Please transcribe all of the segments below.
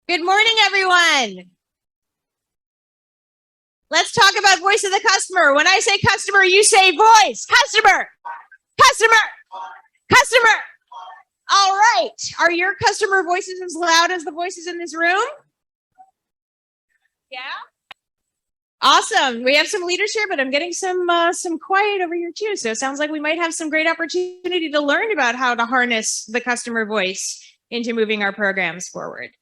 Good morning, everyone. Let's talk about voice of the customer. When I say customer, you say voice. Customer, customer, customer. All right. Are your customer voices as loud as the voices in this room? Yeah. Awesome. We have some leaders here, but I'm getting some quiet over here too. So it sounds like we might have some great opportunity to learn about how to harness the customer voice into moving our programs forward.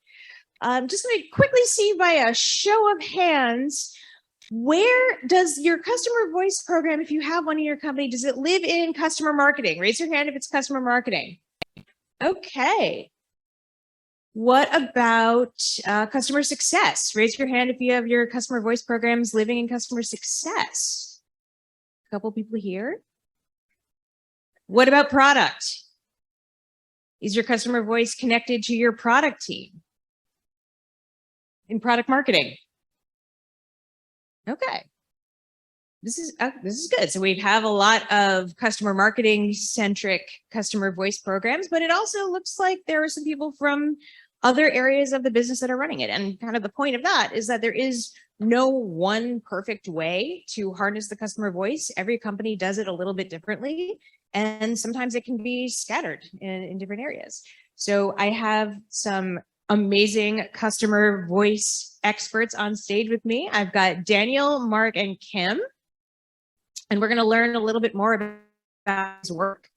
Just going to quickly see by a show of hands, where does your customer voice program, if you have one in your company, does it live in customer marketing? Raise your hand if it's customer marketing. Okay. What about customer success? Raise your hand if you have your customer voice programs living in customer success. A couple people here. What about product? Is your customer voice connected to your product team? In product marketing. Okay. This is good. So we have a lot of customer marketing centric customer voice programs, but it also looks like there are some people from other areas of the business that are running it. And kind of the point of that is that there is no one perfect way to harness the customer voice. Every company does it a little bit differently. And sometimes it can be scattered in different areas. So I have some amazing customer voice experts on stage with me. I've got Daniel, Mark, and Kim, and we're going to learn a little bit more about his work,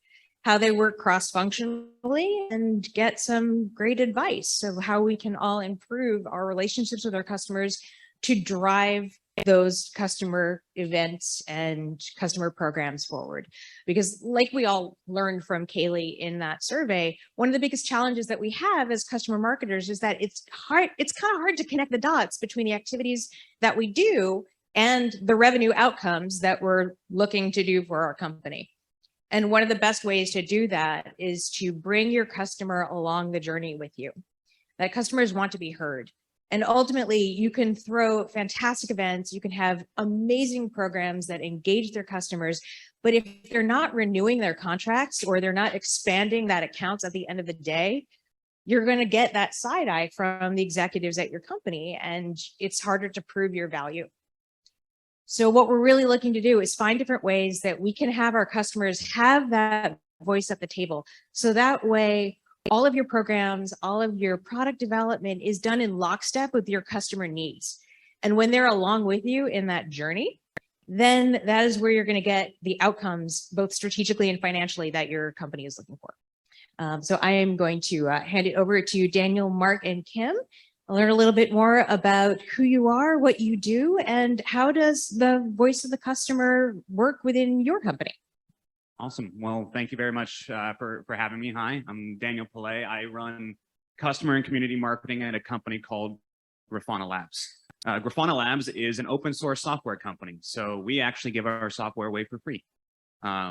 how they work cross-functionally, and get some great advice of how we can all improve our relationships with our customers to drive those customer events and customer programs forward. Because like we all learned from Kaylee in that survey, one of the biggest challenges that we have as customer marketers is that it's kind of hard to connect the dots between the activities that we do and the revenue outcomes that we're looking to do for our company. And one of the best ways to do that is to bring your customer along the journey with you. That customers want to be heard. And ultimately, you can throw fantastic events, you can have amazing programs that engage their customers, but if they're not renewing their contracts or they're not expanding that accounts at the end of the day, you're going to get that side eye from the executives at your company, and it's harder to prove your value. So what we're really looking to do is find different ways that we can have our customers have that voice at the table. So that way, all of your programs, all of your product development is done in lockstep with your customer needs. And when they're along with you in that journey, then that is where you're going to get the outcomes, both strategically and financially, that your company is looking for. So I am going to hand it over to Daniel, Mark, and Kim. I'll learn a little bit more about who you are, what you do, and how does the voice of the customer work within your company. Awesome. Well, thank you very much for having me. Hi, I'm Daniel Pelay. I run customer and community marketing at a company called Grafana Labs. Grafana Labs is an open source software company. So we actually give our software away for free,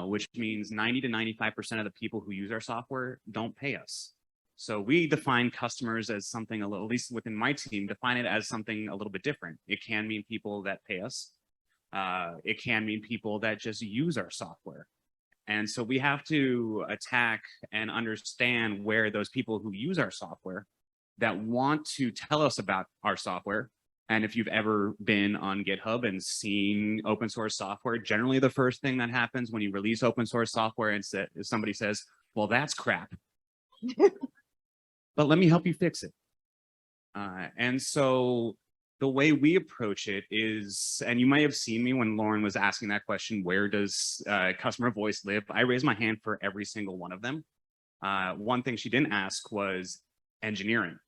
which means 90 to 95% of the people who use our software don't pay us. So we define customers as something, at least within my team, define it as something a little bit different. It can mean people that pay us. It can mean people that just use our software. And so we have to attack and understand where those people who use our software that want to tell us about our software. And if you've ever been on GitHub and seen open source software, generally the first thing that happens when you release open source software and somebody says, well, that's crap. But let me help you fix it. And so the way we approach it is, and you might have seen me when Lauren was asking that question, where does customer voice live? I raised my hand for every single one of them. One thing she didn't ask was engineering.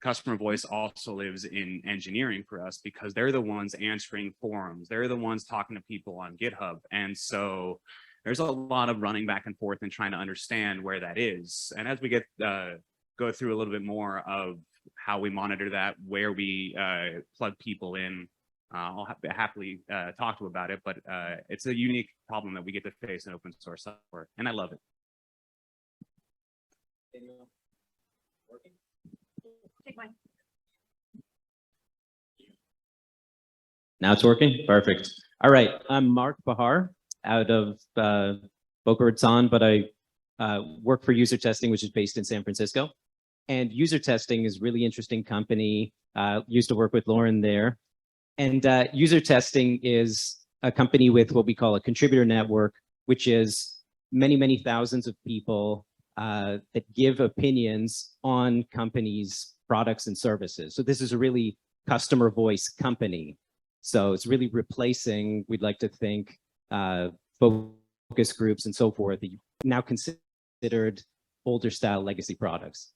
Customer voice also lives in engineering for us because they're the ones answering forums. They're the ones talking to people on GitHub. And so there's a lot of running back and forth and trying to understand where that is. And as we get go through a little bit more of how we monitor that, where we plug people in, I'll happily talk to about it, but it's a unique problem that we get to face in open source software, and I love it. Working? Take mine. Now it's working? Perfect. All right, I'm Mark Bahar out of Boca Raton, but I work for user testing, which is based in San Francisco. And user testing is a really interesting company. Used to work with Lauren there. And user testing is a company with what we call a contributor network, which is many, many thousands of people that give opinions on companies' products and services. So this is a really customer voice company. So it's really replacing, we'd like to think, focus groups and so forth, now considered older style legacy products.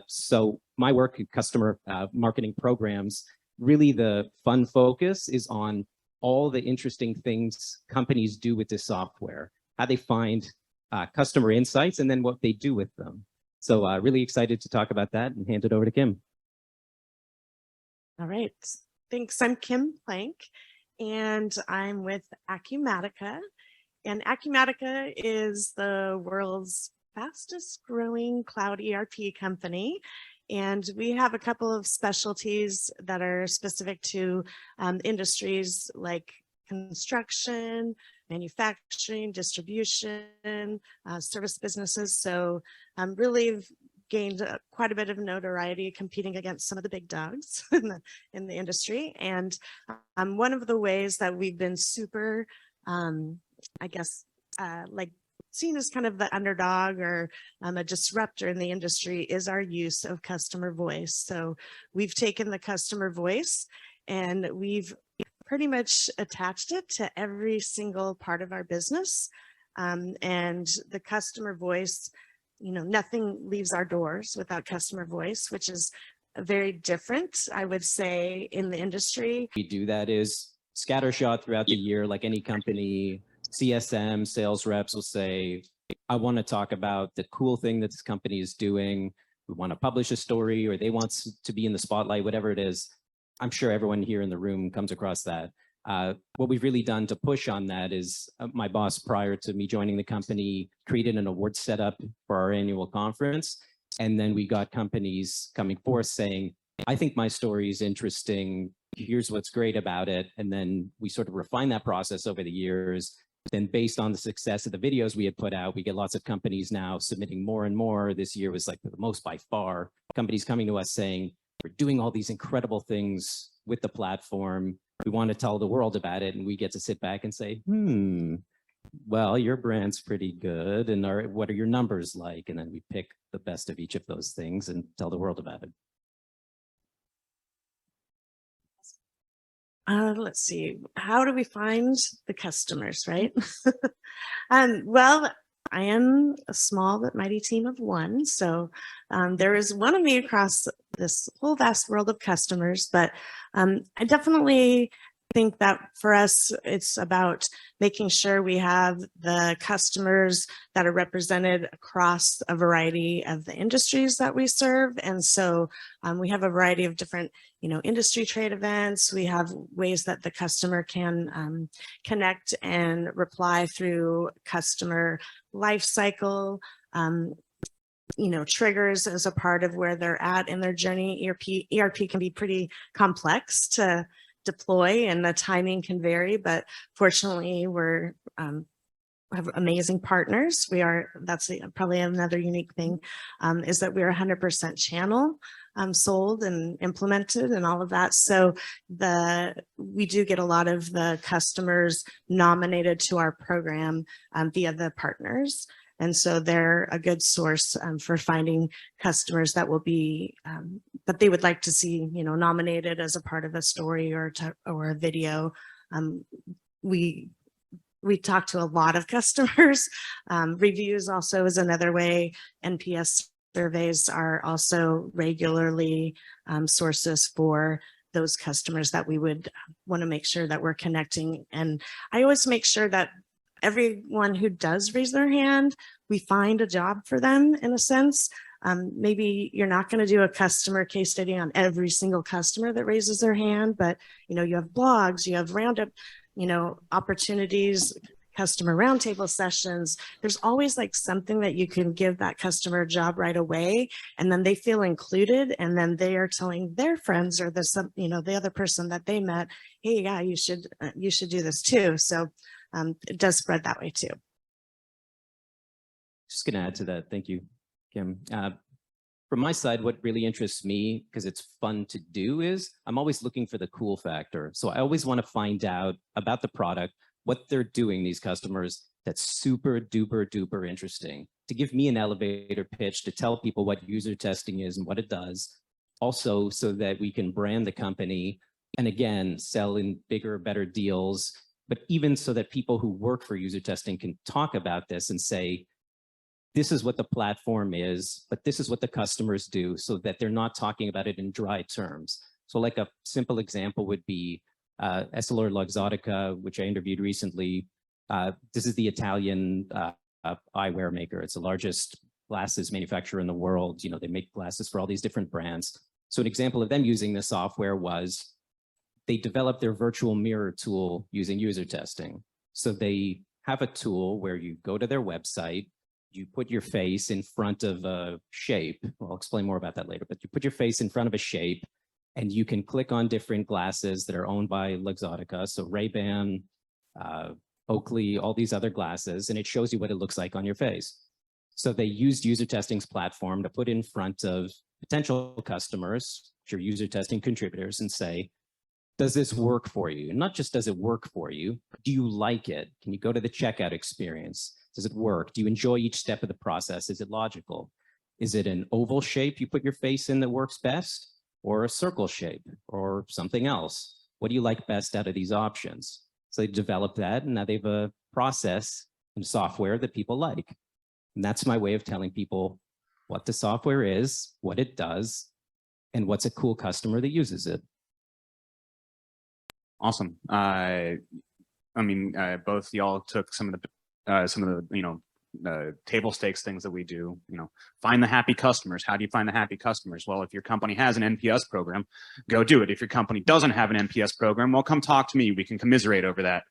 So my work in customer marketing programs, really the fun focus is on all the interesting things companies do with this software, how they find customer insights, and then what they do with them. So really excited to talk about that and hand it over to Kim. All right. Thanks. I'm Kim Plank, and I'm with Acumatica. And Acumatica is the world's fastest growing cloud ERP company. And we have a couple of specialties that are specific to industries like construction, manufacturing, distribution, service businesses. So really gained quite a bit of notoriety competing against some of the big dogs in the industry. And one of the ways that we've been super, I guess, like seen as kind of the underdog or a disruptor in the industry is our use of customer voice. So we've taken the customer voice and we've pretty much attached it to every single part of our business. And the customer voice, you know, nothing leaves our doors without customer voice, which is very different, I would say, in the industry. We do that is scattershot throughout the year, like any company. CSM sales reps will say, I want to talk about the cool thing that this company is doing. We want to publish a story, or they want to be in the spotlight, whatever it is. I'm sure everyone here in the room comes across that. What we've really done to push on that is my boss, prior to me joining the company, created an award setup for our annual conference. And then we got companies coming forth saying, I think my story is interesting. Here's what's great about it. And then we sort of refine that process over the years. Then based on the success of the videos we had put out, we get lots of companies now submitting more and more. This year was like the most by far. Companies coming to us saying, we're doing all these incredible things with the platform. We want to tell the world about it. And we get to sit back and say, well, your brand's pretty good. And what are your numbers like? And then we pick the best of each of those things and tell the world about it. Let's see, how do we find the customers, right? Well, I am a small but mighty team of one. So there is one of me across this whole vast world of customers, but I definitely think that for us, it's about making sure we have the customers that are represented across a variety of the industries that we serve. And so we have a variety of different, you know, industry trade events. We have ways that the customer can connect and reply through customer life cycle, you know, triggers as a part of where they're at in their journey. ERP can be pretty complex to deploy and the timing can vary, but fortunately we're have amazing partners. That's probably another unique thing, is that we're 100% channel sold and implemented and all of that. So we do get a lot of the customers nominated to our program via the partners. And so they're a good source for finding customers that will be, that they would like to see, you know, nominated as a part of a story or a video. We talk to a lot of customers. Reviews also is another way. NPS surveys are also regularly sources for those customers that we would want to make sure that we're connecting. And I always make sure that everyone who does raise their hand, we find a job for them in a sense. Maybe you're not going to do a customer case study on every single customer that raises their hand, but you know, you have blogs, you have roundup, you know, opportunities, customer roundtable sessions. There's always like something that you can give that customer a job right away, and then they feel included, and then they are telling their friends or the other person that they met, hey, yeah, you should do this too. So it does spread that way too. Just going to add to that. Thank you, Kim. from my side, what really interests me, because it's fun to do, is I'm always looking for the cool factor. So I always want to find out about the product, what they're doing, these customers, that's super duper duper interesting, to give me an elevator pitch to tell people what user testing is and what it does. Also, so that we can brand the company and again, sell in bigger, better deals, but even so that people who work for user testing can talk about this and say, this is what the platform is, but this is what the customers do, so that they're not talking about it in dry terms. So like a simple example would be EssilorLuxottica, which I interviewed recently. This is the Italian eyewear maker. It's the largest glasses manufacturer in the world. You know, they make glasses for all these different brands. So an example of them using the software was they developed their virtual mirror tool using user testing. So they have a tool where you go to their website, you put your face in front of a shape. Well, I'll explain more about that later, but you put your face in front of a shape and you can click on different glasses that are owned by Luxottica. So Ray-Ban, Oakley, all these other glasses, and it shows you what it looks like on your face. So they used user testing's platform to put in front of potential customers, your user testing contributors, and say, does this work for you? And not just does it work for you, do you like it? Can you go to the checkout experience? Does it work? Do you enjoy each step of the process? Is it logical? Is it an oval shape you put your face in that works best, or a circle shape, or something else? What do you like best out of these options? So they developed that, and now they have a process and software that people like. And that's my way of telling people what the software is, what it does, and what's a cool customer that uses it. Awesome. I mean, both y'all took some of the table stakes things that we do. You know, find the happy customers. How do you find the happy customers? Well, if your company has an NPS program, go do it. If your company doesn't have an NPS program, well, come talk to me. We can commiserate over that.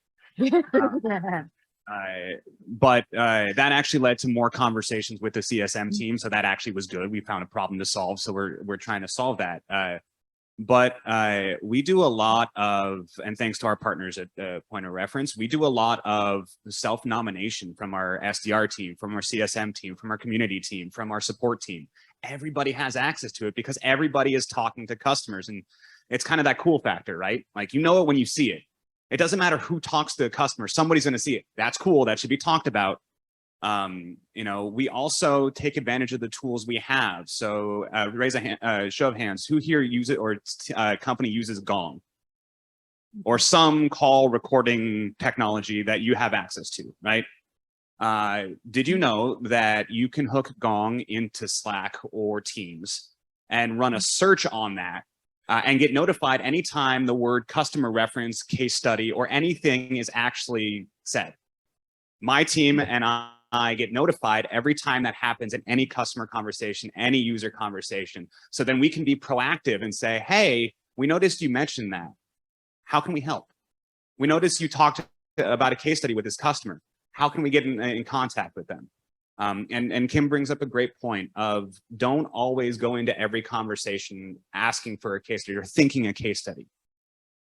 But that actually led to more conversations with the CSM team. So that actually was good. We found a problem to solve. So we're trying to solve that. But we do a lot of, and thanks to our partners at Point of Reference, we do a lot of self-nomination from our SDR team, from our CSM team, from our community team, from our support team. Everybody has access to it because everybody is talking to customers. And it's kind of that cool factor, right? Like, you know it when you see it. It doesn't matter who talks to the customer. Somebody's going to see it. That's cool. That should be talked about. You know, we also take advantage of the tools we have. So raise a hand, show of hands, who here use it or company uses Gong or some call recording technology that you have access to, right? Did you know that you can hook Gong into Slack or Teams and run a search on that and get notified anytime the word customer reference, case study, or anything is actually said? My team and I get notified every time that happens in any customer conversation, any user conversation. So then we can be proactive and say, hey, we noticed you mentioned that. How can we help? We noticed you talked about a case study with this customer. How can we get in contact with them? And Kim brings up a great point of don't always go into every conversation asking for a case study or thinking a case study.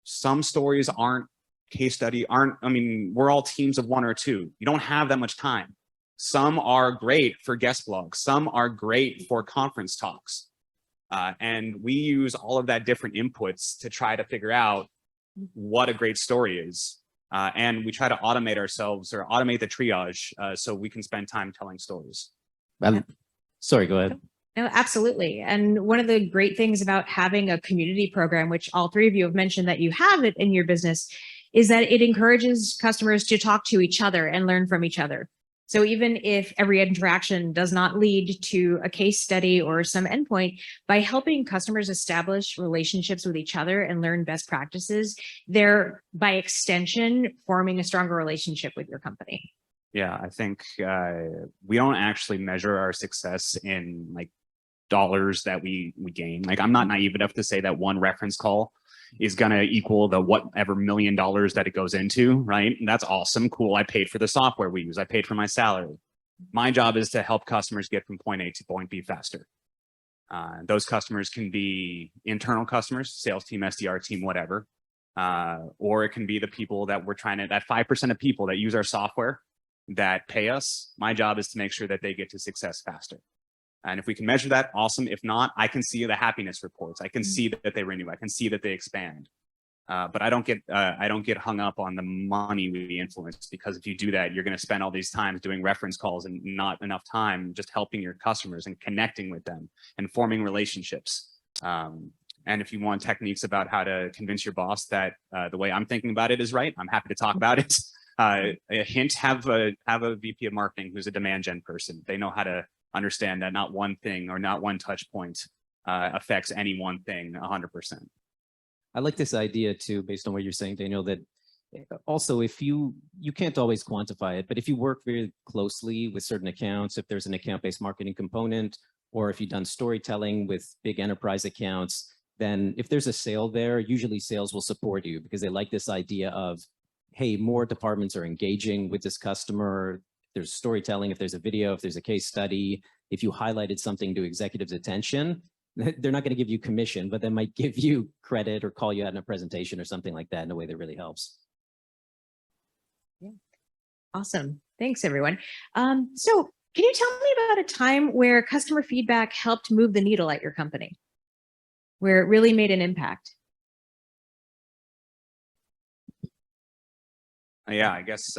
Some stories aren't case study, I mean, we're all teams of one or two. You don't have that much time. Some are great for guest blogs. Some are great for conference talks. And we use all of that different inputs to try to figure out what a great story is. And we try to automate ourselves or automate the triage so we can spend time telling stories. Sorry, go ahead. No, absolutely. And one of the great things about having a community program, which all three of you have mentioned that you have it in your business, is that it encourages customers to talk to each other and learn from each other. So even if every interaction does not lead to a case study or some endpoint, by helping customers establish relationships with each other and learn best practices, they're by extension forming a stronger relationship with your company. Yeah, I think we don't actually measure our success in like dollars that we gain. Like, I'm not naive enough to say that one reference call is going to equal the whatever $1 million that it goes into, right? And that's awesome. Cool. I paid for the software we use. I paid for my salary. My job is to help customers get from point A to point B faster. Those customers can be internal customers, sales team, SDR team, whatever. Or it can be the people that we're trying to, that 5% of people that use our software that pay us. My job is to make sure that they get to success faster. And if we can measure that, awesome. If not, I can see the happiness reports. I can see that they renew. I can see that they expand. But I don't get hung up on the money we influence, because if you do that, you're going to spend all these times doing reference calls and not enough time just helping your customers and connecting with them and forming relationships. And if you want techniques about how to convince your boss that the way I'm thinking about it is right, I'm happy to talk about it. A hint: have a VP of marketing who's a demand gen person. They know how to understand that not one thing or not one touch point affects any one thing 100%. I like this idea too, based on what you're saying, Daniel, that also if you can't always quantify it, but if you work very closely with certain accounts, if there's an account-based marketing component, or if you've done storytelling with big enterprise accounts, then if there's a sale there, usually sales will support you because they like this idea of, hey, more departments are engaging with this customer. There's storytelling, if there's a video, if there's a case study, if you highlighted something to executives' attention, they're not going to give you commission, but they might give you credit or call you out in a presentation or something like that in a way that really helps. Yeah. Awesome. Thanks, everyone. So can you tell me about a time where customer feedback helped move the needle at your company, where it really made an impact? Yeah, I guess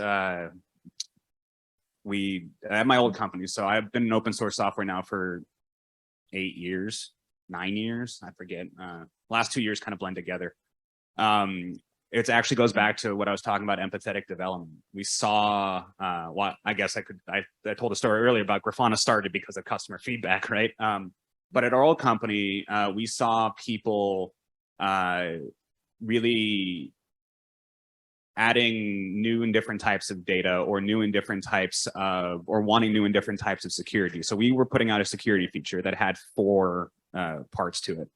we at my old company. So I've been in open source software now for 8 years, 9 years, I forget. Last 2 years kind of blend together. It actually goes back to what I was talking about, empathetic development. We saw what I guess I told a story earlier about Grafana started because of customer feedback, right? But at our old company, we saw people really adding new and different types of data, or new and different types of, or wanting new and different types of security. So we were putting out a security feature that had 4 parts to it.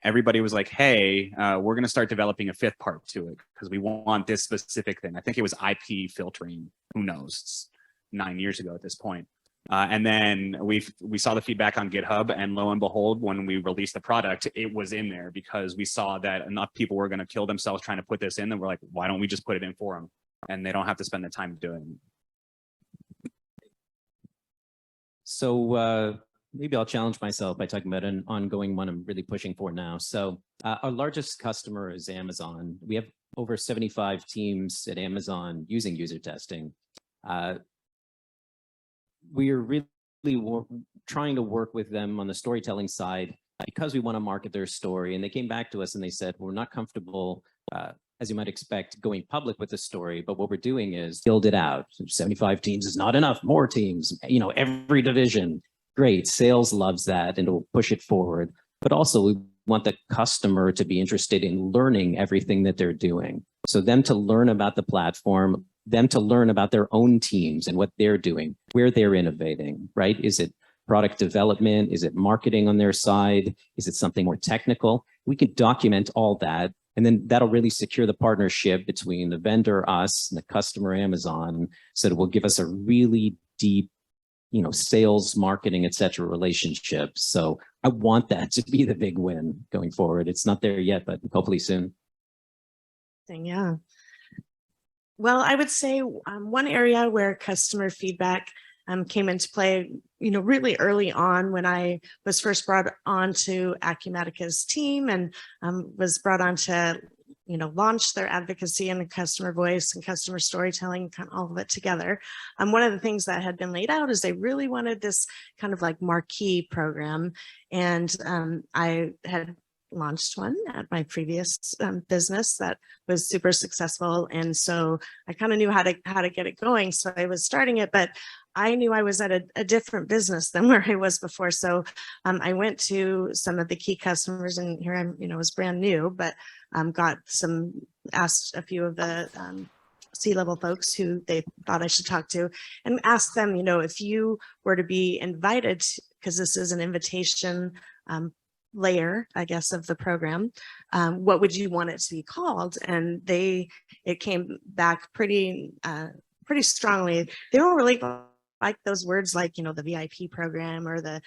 Everybody was like, hey, we're going to start developing a 5th part to it because we want this specific thing. I think it was IP filtering. Who knows? It's 9 years ago at this point. And then we saw the feedback on GitHub, and lo and behold, when we released the product, it was in there because we saw that enough people were going to kill themselves trying to put this in, and we're like, why don't we just put it in for them? And they don't have to spend the time doing it. So maybe I'll challenge myself by talking about an ongoing one I'm really pushing for now. So our largest customer is Amazon. We have over 75 teams at Amazon using user testing. We are really trying to work with them on the storytelling side because we want to market their story. And they came back to us and they said, we're not comfortable, as you might expect, going public with the story. But what we're doing is build it out. 75 teams is not enough. More teams, every division. Great. Sales loves that and will push it forward. But also we want the customer to be interested in learning everything that they're doing. So them to learn about the platform, them to learn about their own teams and what they're doing, where they're innovating, right? Is it product development? Is it marketing on their side? Is it something more technical? We can document all that, and then that'll really secure the partnership between the vendor, us, and the customer, Amazon, so that it will give us a really deep, sales, marketing, et cetera, relationship. So I want that to be the big win going forward. It's not there yet, but hopefully soon. Yeah. Well, I would say one area where customer feedback came into play, really early on when I was first brought on to Acumatica's team and was brought on to, launch their advocacy and customer voice and customer storytelling, kind of all of it together. One of the things that had been laid out is they really wanted this kind of like marquee program. And I had launched one at my previous business that was super successful, and so I kind of knew how to get it going. So I was starting it, but I knew I was at a different business than where I was before. So I went to some of the key customers, and here I'm, it was brand new, but asked a few of the C-level folks who they thought I should talk to, and asked them, if you were to be invited, because this is an invitation layer, I guess, of the program, what would you want it to be called? And it came back pretty strongly. They don't really like those words like, the VIP program, or they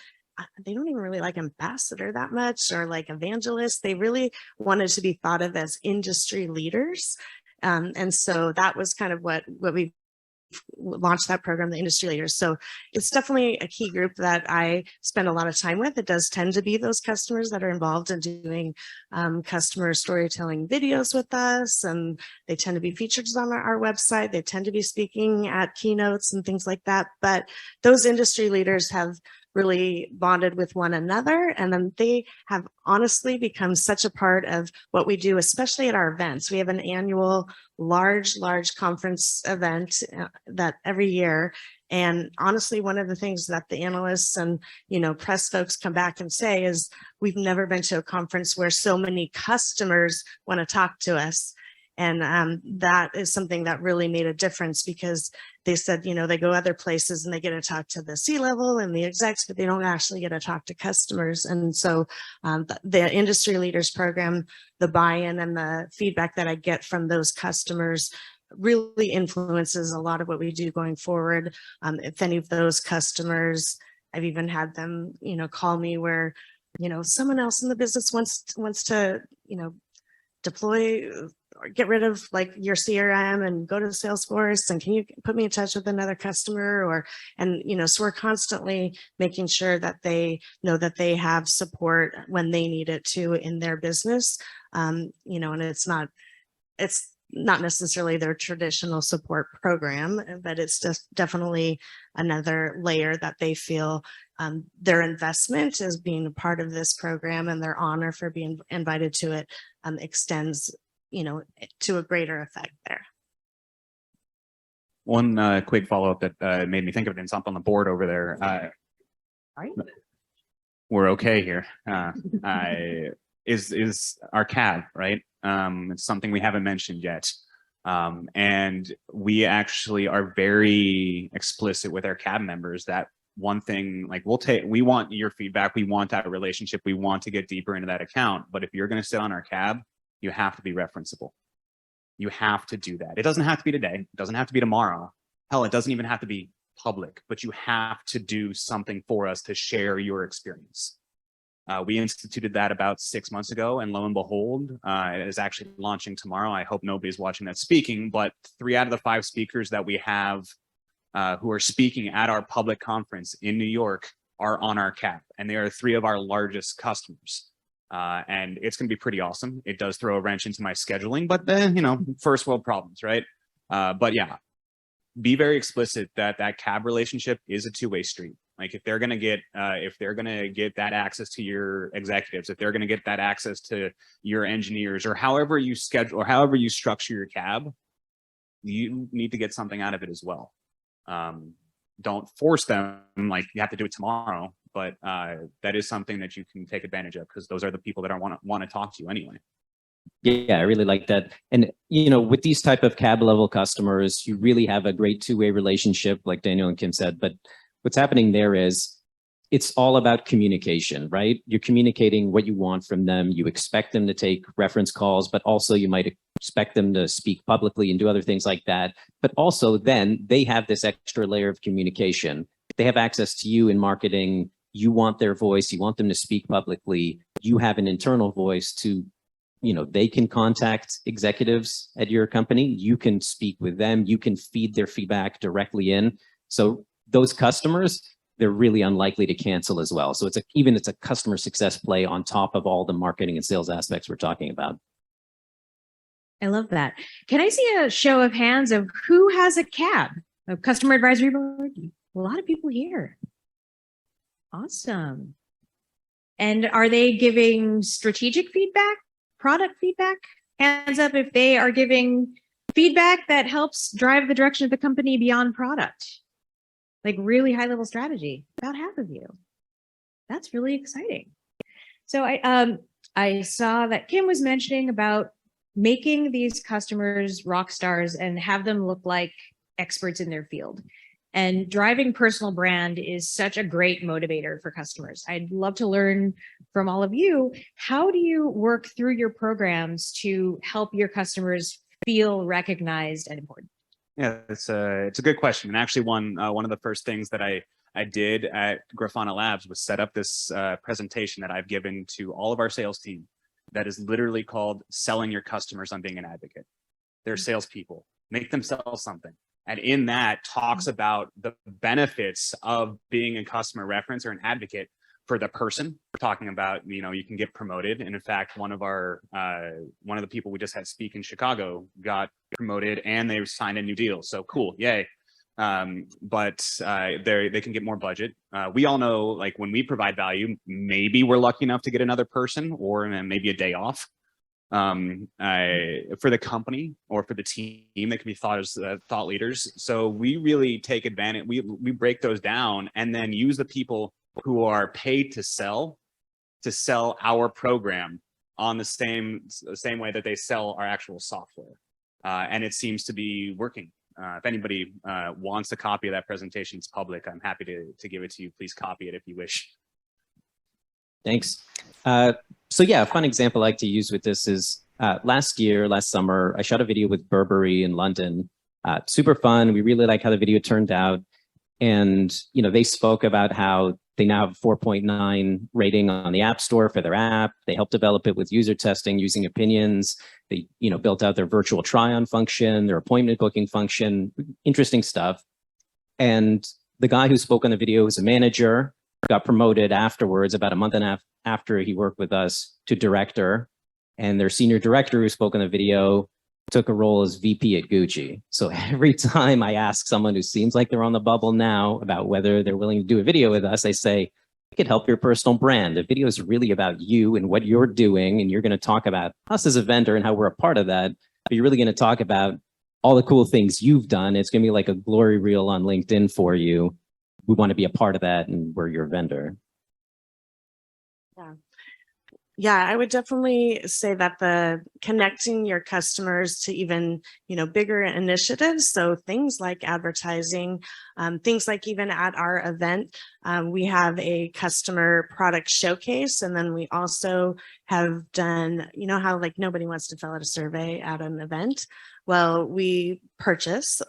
don't even really like ambassador that much, or like evangelist. They really wanted to be thought of as industry leaders. And so that was kind of what we launched that program, the industry leaders. So it's definitely a key group that I spend a lot of time with. It does tend to be those customers that are involved in doing customer storytelling videos with us, and they tend to be featured on our website. They tend to be speaking at keynotes and things like that. But those industry leaders have really bonded with one another, and then they have honestly become such a part of what we do, especially at our events. We have an annual large conference event that every year, and honestly, one of the things that the analysts and press folks come back and say is we've never been to a conference where so many customers want to talk to us. And that is something that really made a difference, because they said, they go other places and they get to talk to the C-level and the execs, but they don't actually get to talk to customers. And so the industry leaders program, the buy-in and the feedback that I get from those customers really influences a lot of what we do going forward. If any of those customers, I've even had them, call me where, someone else in the business wants to, deploy or get rid of like your CRM and go to Salesforce, and can you put me in touch with another customer? So we're constantly making sure that they know that they have support when they need it too in their business. And it's not necessarily their traditional support program, but it's just definitely another layer that they feel their investment as being a part of this program, and their honor for being invited to it extends, to a greater effect there. One quick follow-up that made me think of it, and it's up on the board over there. We're okay here. Is our CAB, right? It's something we haven't mentioned yet. And we actually are very explicit with our CAB members that one thing, like we want your feedback. We want that relationship. We want to get deeper into that account. But if you're going to sit on our CAB, you have to be referenceable. You have to do that. It doesn't have to be today. It doesn't have to be tomorrow. Hell, it doesn't even have to be public, but you have to do something for us to share your experience. We instituted that about 6 months ago, and lo and behold, it is actually launching tomorrow. I hope nobody's watching that speaking, but 3 out of the 5 speakers that we have who are speaking at our public conference in New York are on our CAB, and they are 3 of our largest customers. And it's going to be pretty awesome. It does throw a wrench into my scheduling, but first world problems, right? But yeah, be very explicit that CAB relationship is a 2-way street. Like if they're going to get that access to your executives, if they're going to get that access to your engineers, or however you schedule or however you structure your CAB, you need to get something out of it as well. Don't force them like you have to do it tomorrow, but that is something that you can take advantage of, because those are the people that want to talk to you anyway. Yeah, I really like that. And, with these type of CAB level customers, you really have a great 2-way relationship, like Daniel and Kim said. But what's happening there is it's all about communication, right? You're communicating what you want from them. You expect them to take reference calls, but also you might expect them to speak publicly and do other things like that. But also then they have this extra layer of communication. They have access to you in marketing. You want their voice. You want them to speak publicly. You have an internal voice to, they can contact executives at your company. You can speak with them. You can feed their feedback directly in. So those customers, they're really unlikely to cancel as well. So it's a customer success play on top of all the marketing and sales aspects we're talking about. I love that. Can I see a show of hands of who has a CAB, a customer advisory board? A lot of people here. Awesome. And are they giving strategic feedback, product feedback? Hands up if they are giving feedback that helps drive the direction of the company beyond product. Like really high level strategy, about half of you. That's really exciting. So I saw that Kim was mentioning about making these customers rock stars and have them look like experts in their field. And driving personal brand is such a great motivator for customers. I'd love to learn from all of you. How do you work through your programs to help your customers feel recognized and important? Yeah, it's a good question. And actually one of the first things that I did at Grafana Labs was set up this presentation that I've given to all of our sales team that is literally called Selling Your Customers on Being an Advocate. They're salespeople. Make them sell something. And in that talks about the benefits of being a customer reference or an advocate for the person. We're talking about, you can get promoted. And in fact, one of the people we just had speak in Chicago got promoted and they signed a new deal. So cool. Yay. But they can get more budget. We all know, like, when we provide value, maybe we're lucky enough to get another person or maybe a day off. For the company or for the team, they can be thought as thought leaders. So we really take advantage. We break those down and then use the people who are paid to sell our program on the same way that they sell our actual software. And it seems to be working. If anybody wants a copy of that presentation, it's public. I'm happy to give it to you. Please copy it if you wish. Thanks. So yeah, a fun example I like to use with this is last summer, I shot a video with Burberry in London. Super fun. We really like how the video turned out. And, they spoke about how they now have a 4.9 rating on the App Store for their app. They helped develop it with user testing using opinions. They, built out their virtual try-on function, their appointment booking function, interesting stuff. And the guy who spoke on the video was a manager, got promoted afterwards, about a month and a half after he worked with us, to director. And their senior director who spoke on the video took a role as VP at Gucci. So every time I ask someone who seems like they're on the bubble now about whether they're willing to do a video with us, I say, it could help your personal brand. The video is really about you and what you're doing. And you're going to talk about us as a vendor and how we're a part of that. But you're really going to talk about all the cool things you've done. It's going to be like a glory reel on LinkedIn for you. We want to be a part of that, and we're your vendor. Yeah, I would definitely say that the connecting your customers to even, bigger initiatives. So things like advertising, things like even at our event, we have a customer product showcase. And then we also have done, how like nobody wants to fill out a survey at an event. Well, we purchase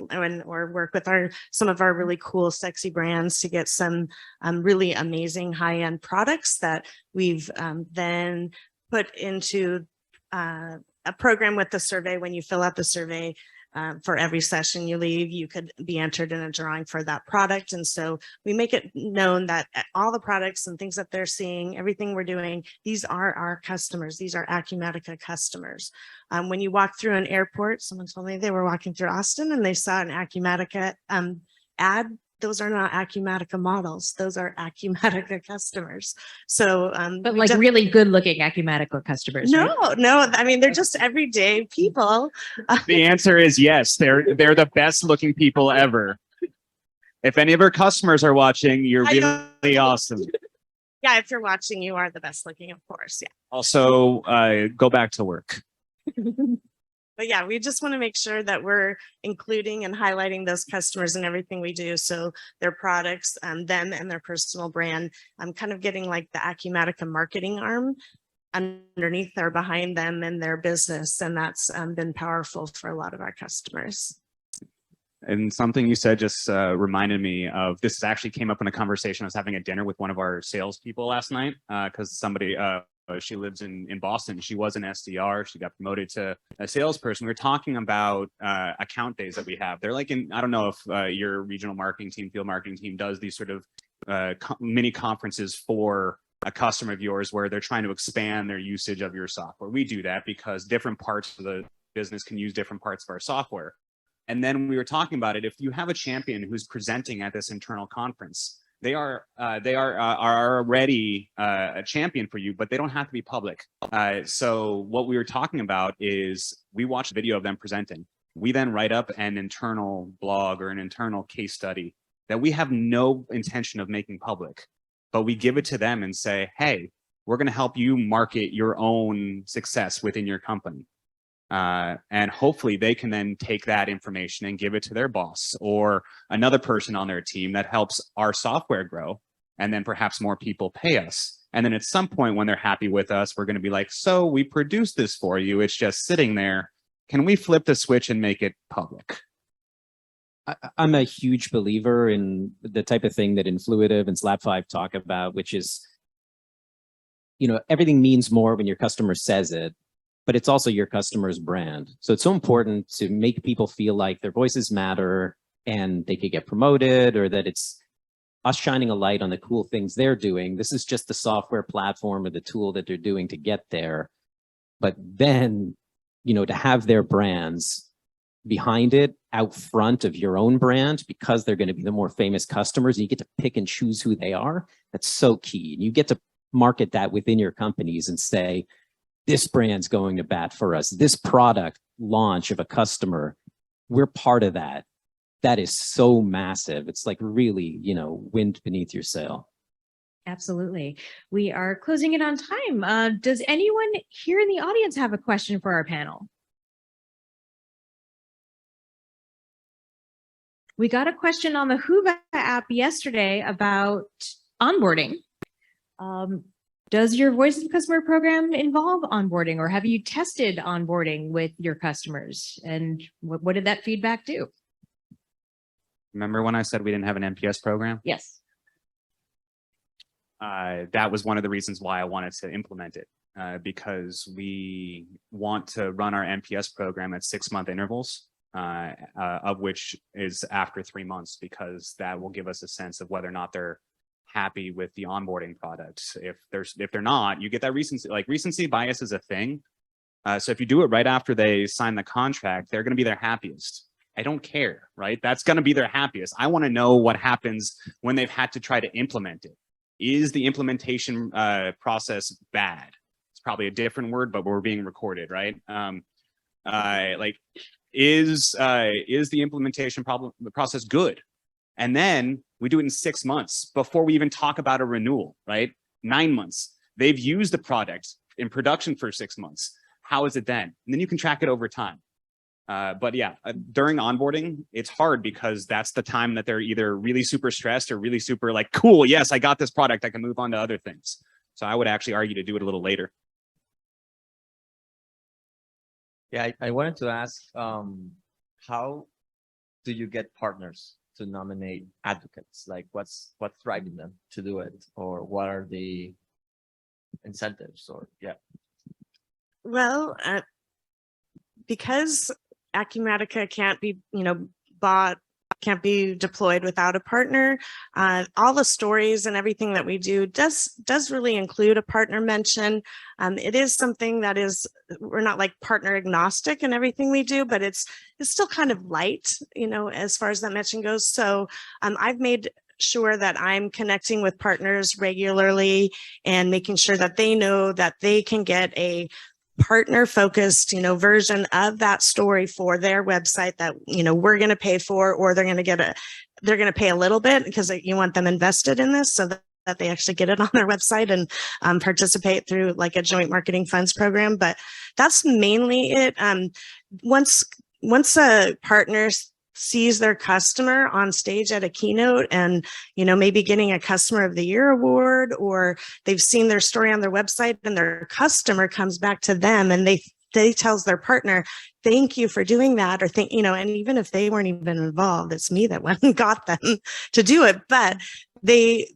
or work with some of our really cool, sexy brands to get some really amazing high-end products that we've then put into a program with the survey. When you fill out the survey, for every session you leave, you could be entered in a drawing for that product. And so we make it known that all the products and things that they're seeing, everything we're doing, these are our customers. These are Acumatica customers. When you walk through an airport, someone told me they were walking through Austin and they saw an Acumatica ad. Those are not Acumatica models. Those are Acumatica customers. So, but like really good looking Acumatica customers. No, right? no. I mean, they're just everyday people. The answer is yes. They're the best looking people ever. If any of our customers are watching, you're really awesome. Yeah, if you're watching, you are the best looking, of course. Yeah. Also, go back to work. But yeah, we just want to make sure that we're including and highlighting those customers in everything we do. So their products, them and their personal brand, I'm kind of getting like the Acumatica marketing arm underneath or behind them and their business. And that's been powerful for a lot of our customers. And something you said just reminded me of, this actually came up in a conversation I was having at dinner with one of our salespeople last night, because somebody, she lives in Boston. She was an SDR. She got promoted to a salesperson. We were talking about account days that we have. They're like I don't know if your regional marketing team, field marketing team does these sort of mini conferences for a customer of yours where they're trying to expand their usage of your software. We do that because different parts of the business can use different parts of our software. And then we were talking about it. If you have a champion who's presenting at this internal conference, they are already a champion for you, but they don't have to be public. So what we were talking about is we watch a video of them presenting. We then write up an internal blog or an internal case study that we have no intention of making public, but we give it to them and say, hey, we're going to help you market your own success within your company. And hopefully they can then take that information and give it to their boss or another person on their team that helps our software grow. And then perhaps more people pay us. And then at some point when they're happy with us, we're going to be like, so we produced this for you. It's just sitting there. Can we flip the switch and make it public? I'm a huge believer in the type of thing that Influitive and Slap 5 talk about, which is, everything means more when your customer says it, but it's also your customer's brand. So it's so important to make people feel like their voices matter, and they could get promoted, or that it's us shining a light on the cool things they're doing. This is just the software platform or the tool that they're doing to get there. But then, to have their brands behind it, out front of your own brand, because they're going to be the more famous customers, and you get to pick and choose who they are. That's so key. And you get to market that within your companies and say, this brand's going to bat for us. This product launch of a customer, we're part of that. That is so massive. It's like really, wind beneath your sail. Absolutely. We are closing in on time. Does anyone here in the audience have a question for our panel? We got a question on the Whova app yesterday about onboarding. Does your Voice of the Customer program involve onboarding, or have you tested onboarding with your customers? And what did that feedback do? Remember when I said we didn't have an NPS program? Yes. That was one of the reasons why I wanted to implement it, because we want to run our NPS program at 6-month intervals, of which is after 3 months, because that will give us a sense of whether or not they're happy with the onboarding product. If they're not, you get that recency. Like, recency bias is a thing. So if you do it right after they sign the contract, they're going to be their happiest. I don't care, right? That's going to be their happiest. I want to know what happens when they've had to try to implement it. Is the implementation process bad? It's probably a different word, but we're being recorded, right? Is the implementation the process good? And then we do it in 6 months before we even talk about a renewal, right? 9 months. They've used the product in production for 6 months. How is it then? And then you can track it over time. But yeah, during onboarding, it's hard because that's the time that they're either really super stressed or really super like, cool, yes, I got this product, I can move on to other things. So I would actually argue to do it a little later. Yeah, I wanted to ask, how do you get partners to nominate advocates? Like, what's driving them to do it, or what are the incentives? Or Well, because Acumatica can't be, bought, can't be deployed without a partner. All the stories and everything that we do does really include a partner mention. It is something that we're not like partner agnostic in everything we do, but it's still kind of light, as far as that mention goes. So I've made sure that I'm connecting with partners regularly and making sure that they know that they can get a partner focused, version of that story for their website that, we're going to pay for, or they're going to pay a little bit because you want them invested in this so that they actually get it on their website and participate through like a joint marketing funds program. But that's mainly it. Once a partner sees their customer on stage at a keynote and, maybe getting a customer of the year award, or they've seen their story on their website and their customer comes back to them and they tells their partner, thank you for doing that. Or and even if they weren't even involved, it's me that went and got them to do it. But they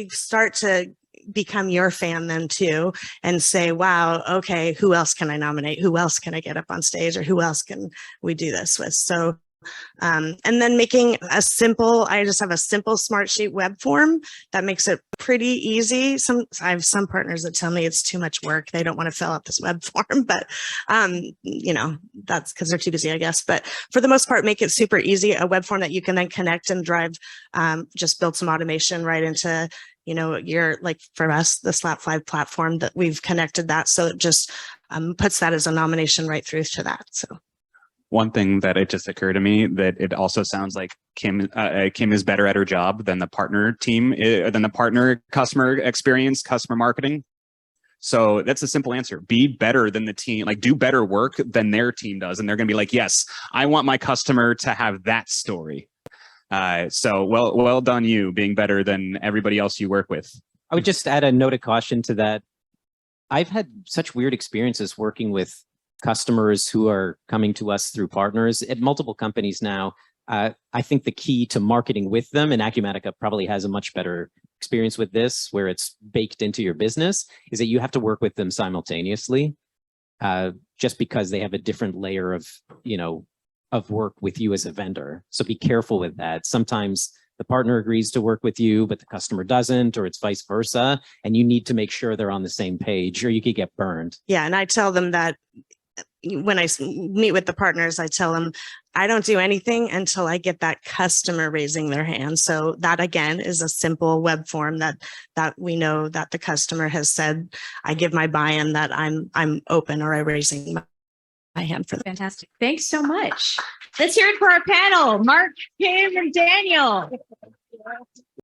start to become your fan then too, and say, wow, okay, who else can I nominate? Who else can I get up on stage? Or who else can we do this with? So and then making I just have a simple Smartsheet web form that makes it pretty easy. I have some partners that tell me it's too much work. They don't want to fill out this web form, but that's because they're too busy, I guess. But for the most part, make it super easy, a web form that you can then connect and drive, just build some automation right into, your, like for us, the Slap5 platform that we've connected that. So it just puts that as a nomination right through to that. So. One thing that it just occurred to me that it also sounds like Kim is better at her job than the partner team, than the partner customer experience, customer marketing. So that's a simple answer. Be better than the team, like do better work than their team does. And they're going to be like, yes, I want my customer to have that story. So well done you being better than everybody else you work with. I would just add a note of caution to that. I've had such weird experiences working with customers who are coming to us through partners at multiple companies now. I think the key to marketing with them, and Acumatica probably has a much better experience with this, where it's baked into your business, is that you have to work with them simultaneously, just because they have a different layer of, of work with you as a vendor. So be careful with that. Sometimes the partner agrees to work with you, but the customer doesn't, or it's vice versa. And you need to make sure they're on the same page or you could get burned. Yeah, and I tell them that when I meet with the partners, I tell them I don't do anything until I get that customer raising their hand. So that again is a simple web form that we know that the customer has said, I give my buy-in that I'm open or I'm raising my hand for them. Fantastic. Thanks so much. Let's hear it for our panel, Mark, Kim, and Daniel.